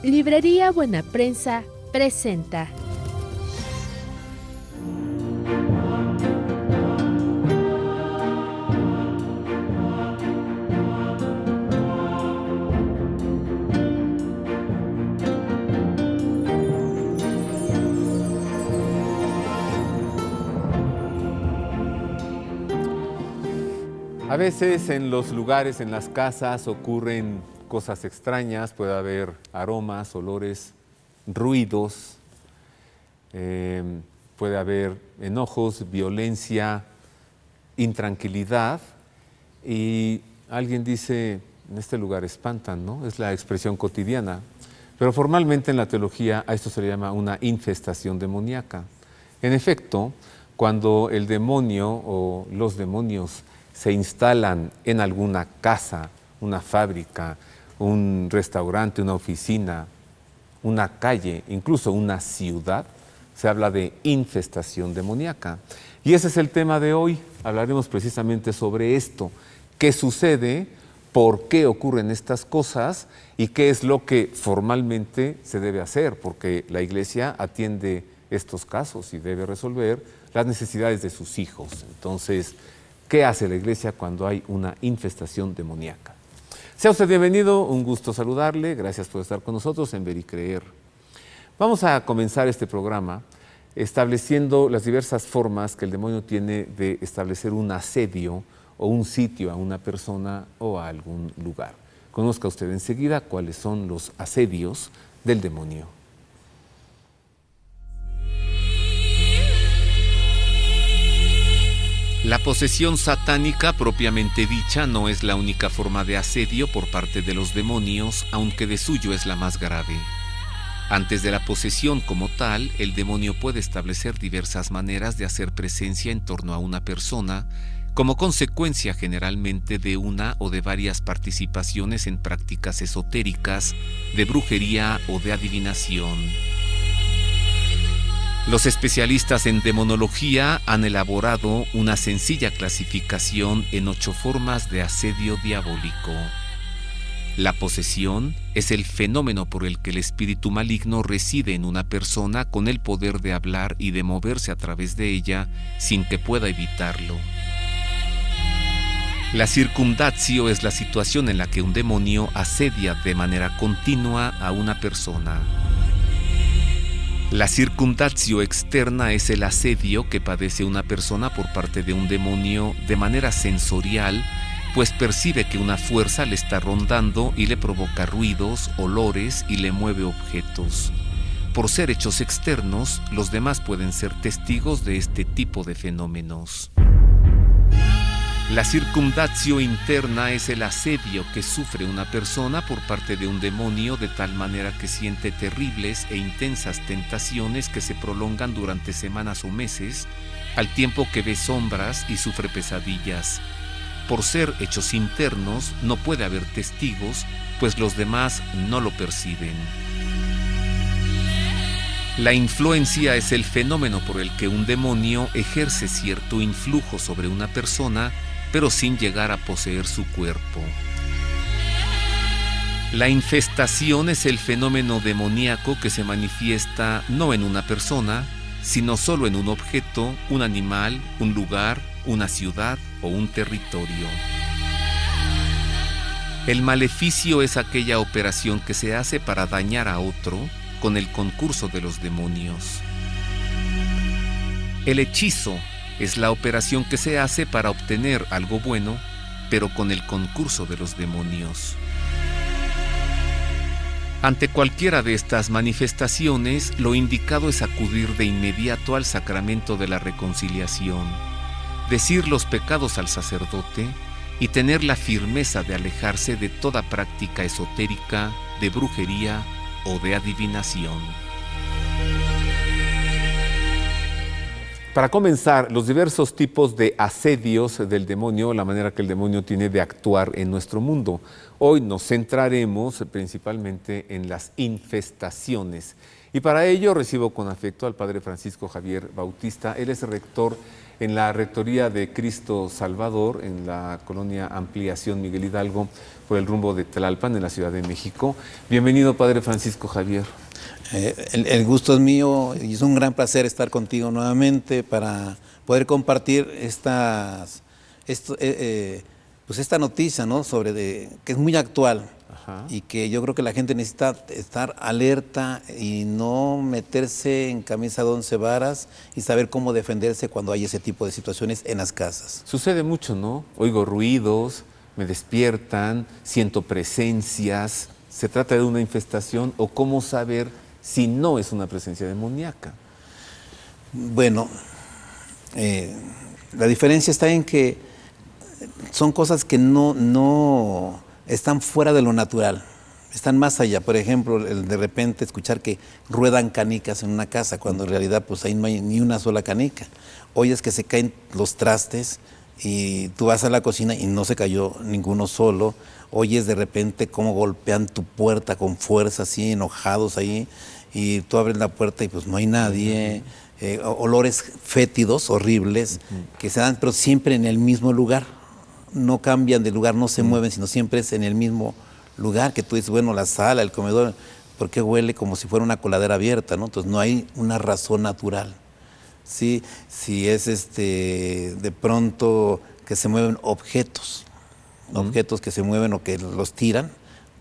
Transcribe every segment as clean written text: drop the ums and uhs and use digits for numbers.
Librería Buena Prensa presenta. A veces en los lugares, en las casas, ocurren cosas extrañas, puede haber aromas, olores, ruidos, puede haber enojos, violencia, intranquilidad, y alguien dice, en este lugar espantan, ¿no? Es la expresión cotidiana, pero formalmente en la teología a esto se le llama una infestación demoníaca. En efecto, cuando el demonio o los demonios se instalan en alguna casa, una fábrica, un restaurante, una oficina, una calle, incluso una ciudad, se habla de infestación demoníaca. Y ese es el tema de hoy. Hablaremos precisamente sobre esto. ¿Qué sucede? ¿Por qué ocurren estas cosas? ¿Y qué es lo que formalmente se debe hacer? Porque la Iglesia atiende estos casos y debe resolver las necesidades de sus hijos. Entonces, ¿qué hace la Iglesia cuando hay una infestación demoníaca? Sea usted bienvenido, un gusto saludarle, gracias por estar con nosotros en Ver y Creer. Vamos a comenzar este programa estableciendo las diversas formas que el demonio tiene de establecer un asedio o un sitio a una persona o a algún lugar. Conozca usted enseguida cuáles son los asedios del demonio. La posesión satánica propiamente dicha no es la única forma de asedio por parte de los demonios, aunque de suyo es la más grave. Antes de la posesión como tal, el demonio puede establecer diversas maneras de hacer presencia en torno a una persona, como consecuencia generalmente de una o de varias participaciones en prácticas esotéricas, de brujería o de adivinación. Los especialistas en demonología han elaborado una sencilla clasificación en 8 formas de asedio diabólico. La posesión es el fenómeno por el que el espíritu maligno reside en una persona con el poder de hablar y de moverse a través de ella sin que pueda evitarlo. La circundatio es la situación en la que un demonio asedia de manera continua a una persona. La circundatio externa es el asedio que padece una persona por parte de un demonio de manera sensorial, pues percibe que una fuerza le está rondando y le provoca ruidos, olores y le mueve objetos. Por ser hechos externos, los demás pueden ser testigos de este tipo de fenómenos. La circundatio interna es el asedio que sufre una persona por parte de un demonio de tal manera que siente terribles e intensas tentaciones que se prolongan durante semanas o meses, al tiempo que ve sombras y sufre pesadillas. Por ser hechos internos, no puede haber testigos, pues los demás no lo perciben. La influencia es el fenómeno por el que un demonio ejerce cierto influjo sobre una persona, pero sin llegar a poseer su cuerpo. La infestación es el fenómeno demoníaco que se manifiesta no en una persona, sino solo en un objeto, un animal, un lugar, una ciudad o un territorio. El maleficio es aquella operación que se hace para dañar a otro con el concurso de los demonios. El hechizo es la operación que se hace para obtener algo bueno, pero con el concurso de los demonios. Ante cualquiera de estas manifestaciones, lo indicado es acudir de inmediato al sacramento de la reconciliación, decir los pecados al sacerdote y tener la firmeza de alejarse de toda práctica esotérica, de brujería o de adivinación. Para comenzar, los diversos tipos de asedios del demonio, la manera que el demonio tiene de actuar en nuestro mundo. Hoy nos centraremos principalmente en las infestaciones. Y para ello recibo con afecto al Padre Francisco Javier Bautista. Él es rector en la Rectoría de Cristo Salvador, en la colonia Ampliación Miguel Hidalgo, por el rumbo de Tlalpan, en la Ciudad de México. Bienvenido, Padre Francisco Javier. El gusto es mío y es un gran placer estar contigo nuevamente para poder compartir esta noticia, ¿no? que es muy actual. Ajá. Y que yo creo que la gente necesita estar alerta y no meterse en camisa de 11 varas y saber cómo defenderse cuando hay ese tipo de situaciones en las casas. Sucede mucho, ¿no? Oigo ruidos, me despiertan, siento presencias. ¿Se trata de una infestación o cómo saber si no es una presencia demoníaca? Bueno, la diferencia está en que son cosas que no están fuera de lo natural, están más allá. Por ejemplo, de repente escuchar que ruedan canicas en una casa, cuando en realidad pues ahí no hay ni una sola canica. Oyes que se caen los trastes y tú vas a la cocina y no se cayó ninguno solo. Oyes de repente cómo golpean tu puerta con fuerza, así enojados ahí, y tú abres la puerta y pues no hay nadie. Olores fétidos, horribles, que se dan pero siempre en el mismo lugar. No cambian de lugar, no se mueven, sino siempre es en el mismo lugar, que tú dices, bueno, la sala, el comedor, ¿por qué huele como si fuera una coladera abierta, ¿no? Entonces no hay una razón natural. Sí, si es de pronto que se mueven objetos que se mueven o que los tiran,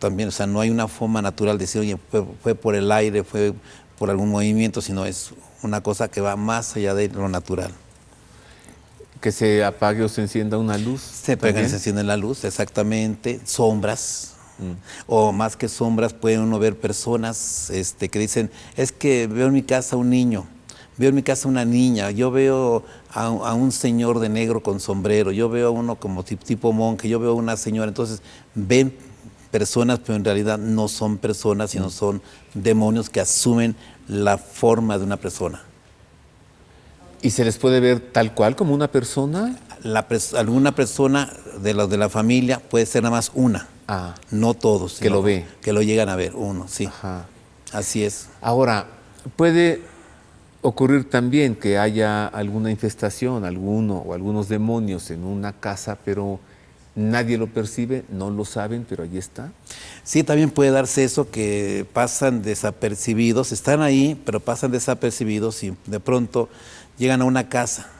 también, o sea, no hay una forma natural de decir, oye, fue por el aire, fue por algún movimiento, sino es una cosa que va más allá de lo natural. Que se apague o se encienda una luz. Se apaga y se enciende la luz, exactamente. Sombras. O más que sombras, puede uno ver personas que dicen, es que veo en mi casa un niño, veo en mi casa una niña, yo veo a un señor de negro con sombrero, yo veo a uno como tipo monje, yo veo a una señora. Entonces ven personas, pero en realidad no son personas, sino son demonios que asumen la forma de una persona. ¿Y se les puede ver tal cual como una persona? Alguna persona de los de la familia puede ser nada más una, no todos. Que lo ve. Que lo llegan a ver, uno, sí. Ajá. Así es. Ahora, puede ocurrir también que haya alguna infestación, alguno o algunos demonios en una casa, pero nadie lo percibe, no lo saben, pero allí está. Sí, también puede darse eso, que pasan desapercibidos, están ahí, pero pasan desapercibidos y de pronto llegan a una casa,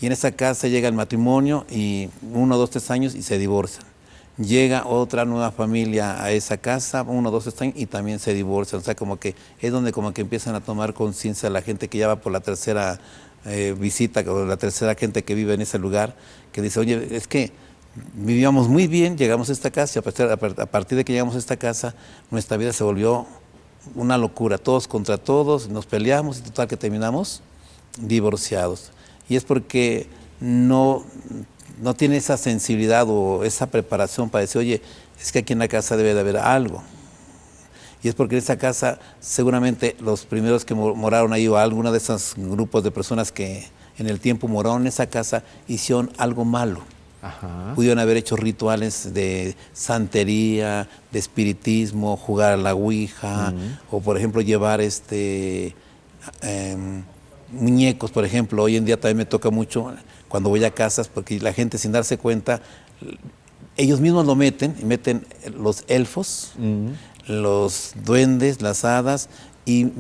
y en esa casa llega el matrimonio y 1, 2, 3 años y se divorcian. Llega otra nueva familia a esa casa, 1, 2, 3 años y también se divorcian. O sea, como que es donde como que empiezan a tomar conciencia la gente que ya va por la tercera visita, o la tercera gente que vive en ese lugar, que dice, oye, es que vivíamos muy bien, llegamos a esta casa y a partir de que llegamos a esta casa, nuestra vida se volvió una locura, todos contra todos, nos peleamos y total que terminamos divorciados. Y es porque no tiene esa sensibilidad o esa preparación para decir, oye, es que aquí en la casa debe de haber algo. Y es porque en esa casa seguramente los primeros que moraron ahí o alguno de esos grupos de personas que en el tiempo moraron en esa casa hicieron algo malo. Ajá. Pudieron haber hecho rituales de santería, de espiritismo, jugar a la ouija, o por ejemplo llevar muñecos, por ejemplo. Hoy en día también me toca mucho cuando voy a casas, porque la gente sin darse cuenta, ellos mismos lo meten los elfos, los duendes, las hadas y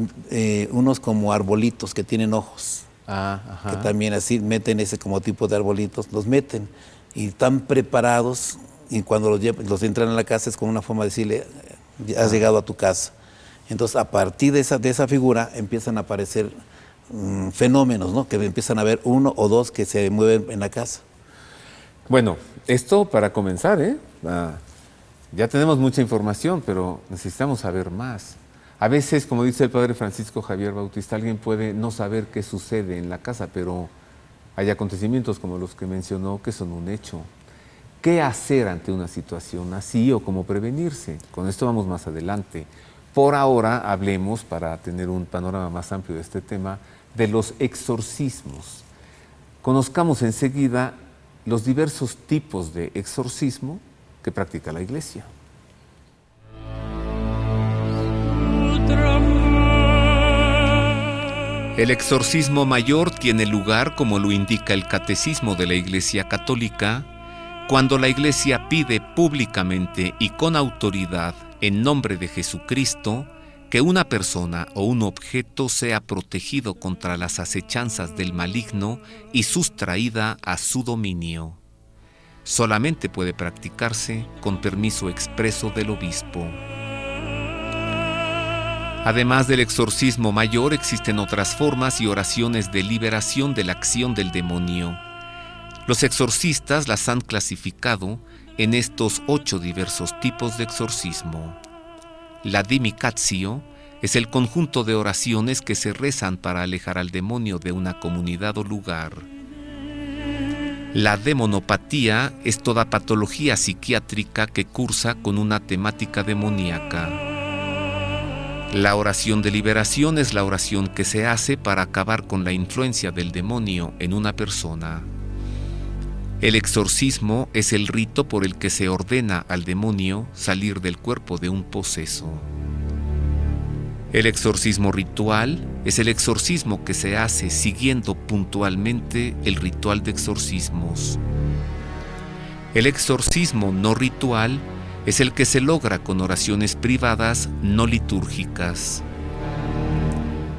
unos como arbolitos que tienen ojos, que también así meten ese como tipo de arbolitos, los meten y están preparados, y cuando los entran a la casa es como una forma de decirle, has llegado a tu casa. Entonces a partir de esa figura empiezan a aparecer fenómenos, ¿no? Que empiezan a ver 1 o 2 que se mueven en la casa. Bueno, esto para comenzar, ya tenemos mucha información, pero necesitamos saber más. A veces, como dice el Padre Francisco Javier Bautista, alguien puede no saber qué sucede en la casa, pero hay acontecimientos como los que mencionó que son un hecho. ¿Qué hacer ante una situación así o cómo prevenirse? Con esto vamos más adelante. Por ahora hablemos, para tener un panorama más amplio de este tema, de los exorcismos. Conozcamos enseguida los diversos tipos de exorcismo que practica la Iglesia. El exorcismo mayor tiene lugar, como lo indica el Catecismo de la Iglesia Católica, cuando la Iglesia pide públicamente y con autoridad, en nombre de Jesucristo, que una persona o un objeto sea protegido contra las acechanzas del maligno y sustraída a su dominio. Solamente puede practicarse con permiso expreso del obispo. Además del exorcismo mayor, existen otras formas y oraciones de liberación de la acción del demonio. Los exorcistas las han clasificado en estos 8 diversos tipos de exorcismo. La dimicatio es el conjunto de oraciones que se rezan para alejar al demonio de una comunidad o lugar. La demonopatía es toda patología psiquiátrica que cursa con una temática demoníaca. La oración de liberación es la oración que se hace para acabar con la influencia del demonio en una persona. El exorcismo es el rito por el que se ordena al demonio salir del cuerpo de un poseso. El exorcismo ritual es el exorcismo que se hace siguiendo puntualmente el ritual de exorcismos. El exorcismo no ritual es el que se logra con oraciones privadas no litúrgicas.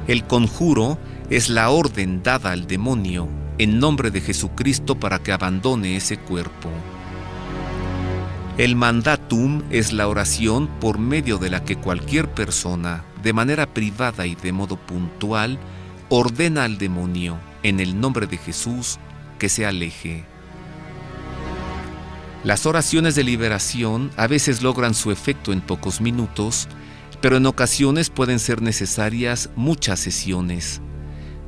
El conjuro es la orden dada al demonio en nombre de Jesucristo para que abandone ese cuerpo. El mandatum es la oración por medio de la que cualquier persona, de manera privada y de modo puntual, ordena al demonio, en el nombre de Jesús, que se aleje. Las oraciones de liberación a veces logran su efecto en pocos minutos, pero en ocasiones pueden ser necesarias muchas sesiones,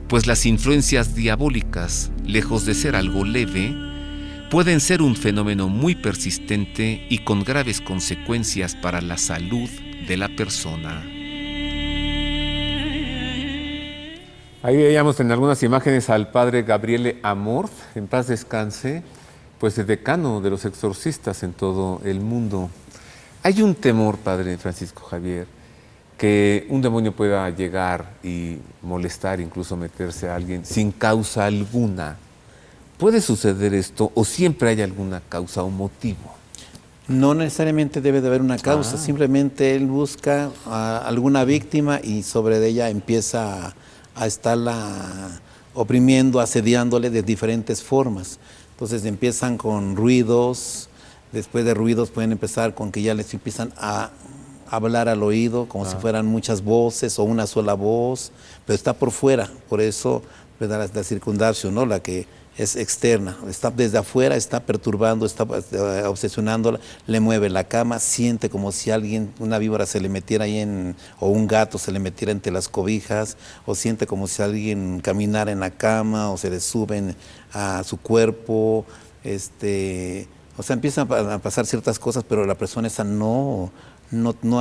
pues las influencias diabólicas, lejos de ser algo leve, pueden ser un fenómeno muy persistente y con graves consecuencias para la salud de la persona. Ahí veíamos en algunas imágenes al padre Gabriele Amorth, en paz descanse, pues el decano de los exorcistas en todo el mundo. Hay un temor, padre Francisco Javier, que un demonio pueda llegar y molestar, incluso meterse a alguien sin causa alguna. ¿Puede suceder esto o siempre hay alguna causa o motivo? No necesariamente debe de haber una causa, simplemente él busca a alguna víctima y sobre ella empieza a estarla oprimiendo, asediándole de diferentes formas. Entonces empiezan con ruidos, después de ruidos pueden empezar con que ya les empiezan a hablar al oído como si fueran muchas voces o una sola voz, pero está por fuera, por eso la circundación, ¿no? La que es externa, está desde afuera, está perturbando, está obsesionándola, le mueve la cama, siente como si alguien, una víbora se le metiera ahí o un gato se le metiera entre las cobijas, o siente como si alguien caminara en la cama, o se le suben a su cuerpo, o sea, empiezan a pasar ciertas cosas, pero la persona esa no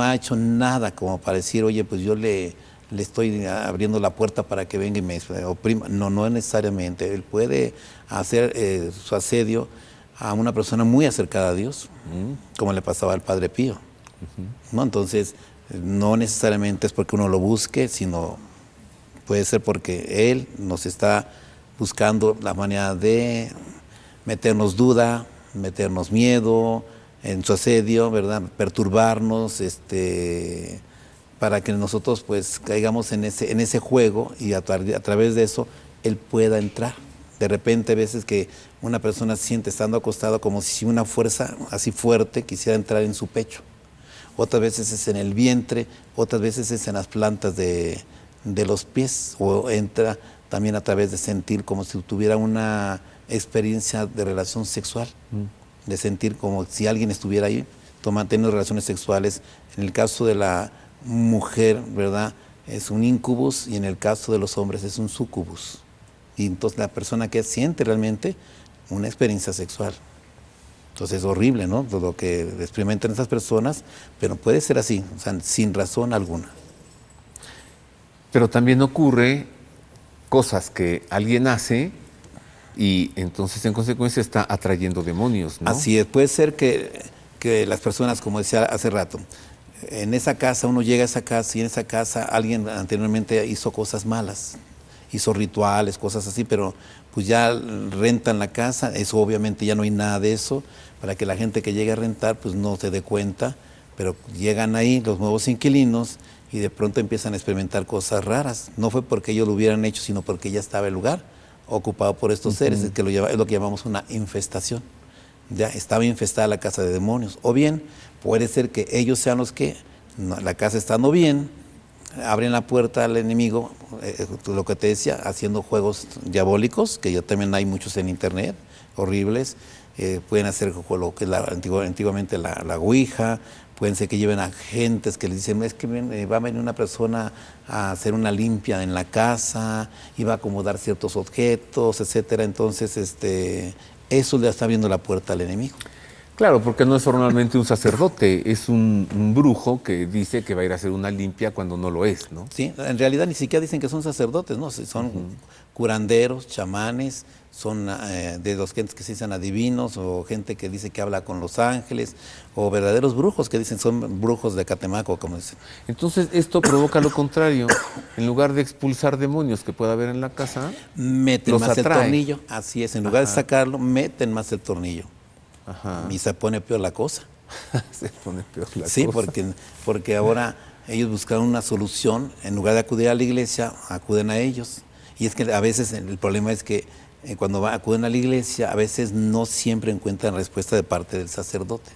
ha hecho nada como para decir, oye, pues yo le estoy abriendo la puerta para que venga y me oprima. No necesariamente. Él puede hacer su asedio a una persona muy acercada a Dios, como le pasaba al Padre Pío. ¿No? Entonces, no necesariamente es porque uno lo busque, sino puede ser porque Él nos está buscando la manera de meternos duda, meternos miedo en su asedio, ¿verdad? Perturbarnos, para que nosotros pues caigamos en ese juego y a través de eso él pueda entrar. De repente, a veces que una persona siente estando acostado como si una fuerza así fuerte quisiera entrar en su pecho. Otras veces es en el vientre, otras veces es en las plantas de los pies, o entra también a través de sentir como si tuviera una experiencia de relación sexual, de sentir como si alguien estuviera ahí teniendo relaciones sexuales. En el caso de la mujer, ¿verdad?, es un incubus, y en el caso de los hombres es un sucubus. Y entonces la persona que siente realmente una experiencia sexual. Entonces es horrible, ¿no?, todo lo que experimentan esas personas, pero puede ser así, o sea, sin razón alguna. Pero también ocurre cosas que alguien hace y entonces en consecuencia está atrayendo demonios, ¿no? Así es, puede ser que las personas, como decía hace rato, en esa casa, uno llega a esa casa y en esa casa alguien anteriormente hizo cosas malas hizo rituales, cosas así, pero pues ya rentan la casa, eso obviamente ya no hay nada de eso, para que la gente que llegue a rentar pues no se dé cuenta, pero llegan ahí los nuevos inquilinos y de pronto empiezan a experimentar cosas raras. No fue porque ellos lo hubieran hecho, sino porque ya estaba el lugar ocupado por estos seres, es lo que llamamos una infestación. Ya estaba infestada la casa de demonios. O bien puede ser que ellos sean los que, la casa estando bien, abren la puerta al enemigo, lo que te decía, haciendo juegos diabólicos, que ya también hay muchos en internet, horribles. Pueden hacer lo que es antiguamente la ouija, pueden ser que lleven a agentes que les dicen, es que va a venir una persona a hacer una limpia en la casa, y va a acomodar ciertos objetos, etcétera. Entonces, eso le está abriendo la puerta al enemigo. Claro, porque no es formalmente un sacerdote, es un brujo que dice que va a ir a hacer una limpia cuando no lo es, ¿no? Sí, en realidad ni siquiera dicen que son sacerdotes, ¿no? Son curanderos, chamanes, son de los gentes que se dicen adivinos, o gente que dice que habla con los ángeles, o verdaderos brujos que dicen son brujos de Catemaco, como dicen. Entonces esto provoca lo contrario, en lugar de expulsar demonios que pueda haber en la casa, meten los más atrae. el tornillo, así es, en lugar de sacarlo, meten más el tornillo. Ajá. Y se pone peor la cosa. Se pone peor la Sí, cosa. porque ahora ellos buscan una solución, en lugar de acudir a la iglesia, acuden a ellos. Y es que a veces el problema es que cuando acuden a la iglesia, a veces no siempre encuentran respuesta de parte del sacerdote.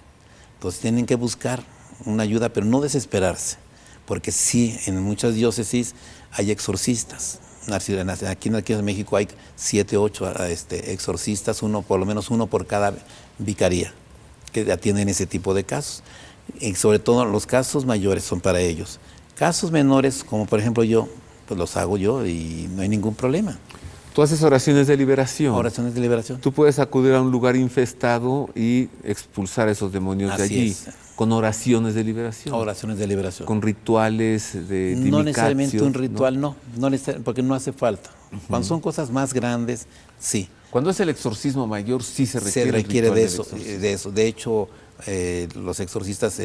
Entonces tienen que buscar una ayuda, pero no desesperarse, porque sí, en muchas diócesis hay exorcistas. Aquí en México hay 7, 8 exorcistas, por lo menos uno por cada vicaría, que atienden ese tipo de casos. Y sobre todo los casos mayores son para ellos. Casos menores, como por ejemplo yo, pues los hago yo y no hay ningún problema. Tú haces oraciones de liberación. Oraciones de liberación. Tú puedes acudir a un lugar infestado y expulsar a esos demonios de Así allí, es. con oraciones de liberación. Oraciones de liberación. Con rituales de No dimicatio, necesariamente un ritual, no porque no hace falta. Cuando son cosas más grandes, sí. Cuando es el exorcismo mayor, sí se requiere, Se requiere el de ritual eso, del exorcismo. de eso. De hecho, los exorcistas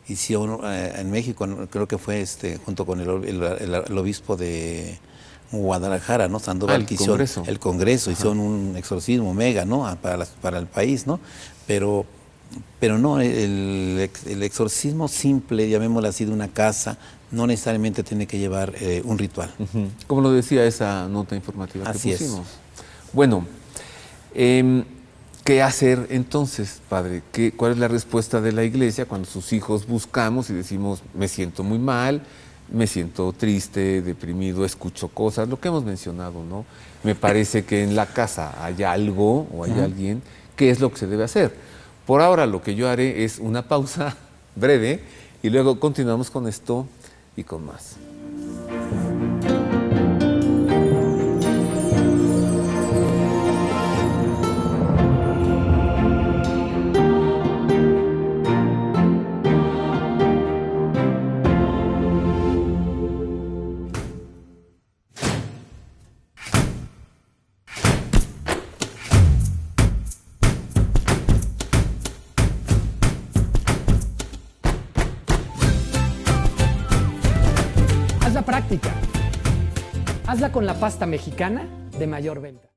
hicieron en México, creo que fue junto con el obispo de Guadalajara, ¿no? Sandoval, que hicieron el Congreso, hicieron un exorcismo mega, ¿no? Para el país, ¿no? Pero no, el exorcismo simple, llamémoslo así, de una casa, no necesariamente tiene que llevar un ritual. Como lo decía esa nota informativa Así que es. pusimos. Bueno, ¿qué hacer entonces, padre? ¿Cuál es la respuesta de la iglesia cuando sus hijos buscamos y decimos, me siento muy mal, me siento triste, deprimido, escucho cosas, lo que hemos mencionado, ¿no? Me parece que en la casa hay algo o hay alguien, ¿qué es lo que se debe hacer? Por ahora lo que yo haré es una pausa breve y luego continuamos con esto y con más. Haz la práctica. Hazla con la pasta mexicana de mayor venta.